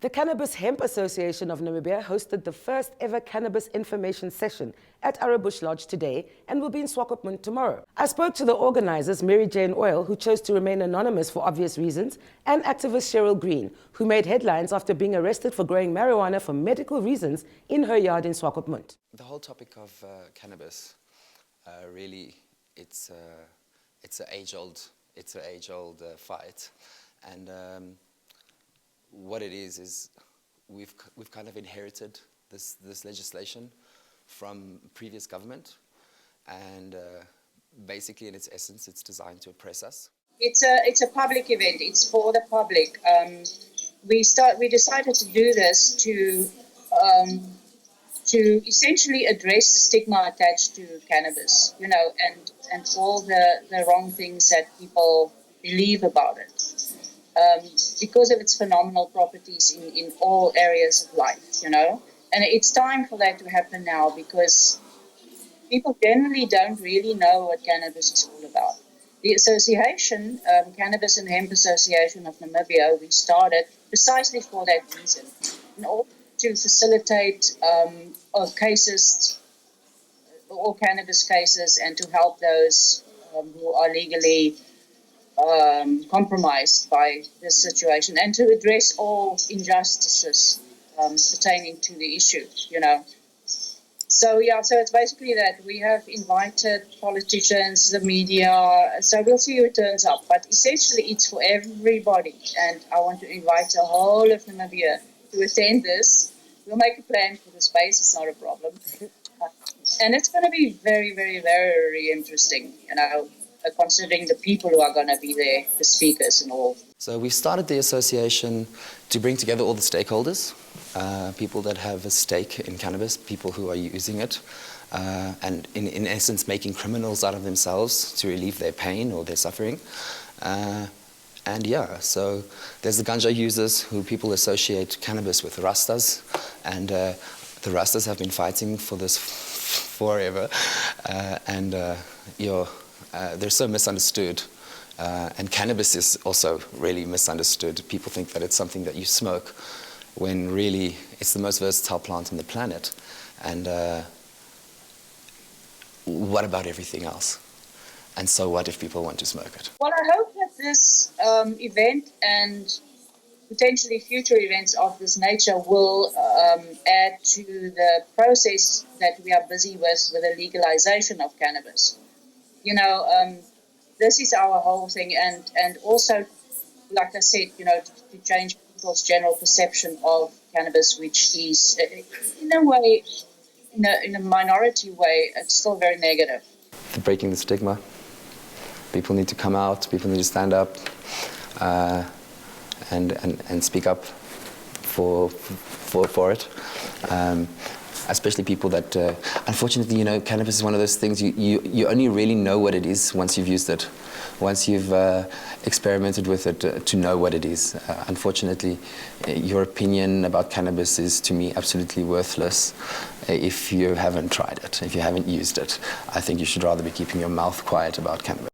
The Cannabis Hemp Association of Namibia hosted the first ever cannabis information session at Arabush Lodge today and will be in Swakopmund tomorrow. I spoke to the organizers, Mary Jane Oil, who chose to remain anonymous for obvious reasons, and activist Cheryl Green, who made headlines after being arrested for growing marijuana for medical reasons in her yard in Swakopmund. The whole topic of cannabis, really, it's an age-old fight, and what it is we've kind of inherited this legislation from previous government, and basically in its essence it's designed to oppress us. It's a public event. It's for the public. We decided to do this to essentially address the stigma attached to cannabis, and all the wrong things that people believe about it. Because of its phenomenal properties in all areas of life, and it's time for that to happen now, because people generally don't really know what cannabis is all about. The association, Cannabis and Hemp Association of Namibia, we started precisely for that reason, in order to facilitate cases, all cannabis cases, and to help those who are legally compromised by this situation, and to address all injustices pertaining to the issue, So it's basically that we have invited politicians, the media, so we'll see who turns up. But essentially it's for everybody, and I want to invite the whole of Namibia to attend this. We'll make a plan for the space, it's not a problem. And it's going to be very, very, very interesting, considering the people who are going to be there, the speakers and all. So we started the association to bring together all the stakeholders, people that have a stake in cannabis, people who are using it, and in essence making criminals out of themselves to relieve their pain or their suffering. So there's the ganja users, who people associate cannabis with Rastas, and the Rastas have been fighting for this forever, they're so misunderstood, and cannabis is also really misunderstood. People think that it's something that you smoke, when really it's the most versatile plant on the planet. And what about everything else? And so what if people want to smoke it? Well, I hope that this event and potentially future events of this nature will add to the process that we are busy with the legalization of cannabis. This is our whole thing, and also, like I said, to change people's general perception of cannabis, which is, in a way, in a minority way, it's still very negative. Breaking the stigma. People need to come out, people need to stand up and speak up for it. Especially people that, unfortunately, cannabis is one of those things you only really know what it is once you've used it, once you've experimented with it to know what it is. Unfortunately, your opinion about cannabis is, to me, absolutely worthless if you haven't tried it, if you haven't used it. I think you should rather be keeping your mouth quiet about cannabis.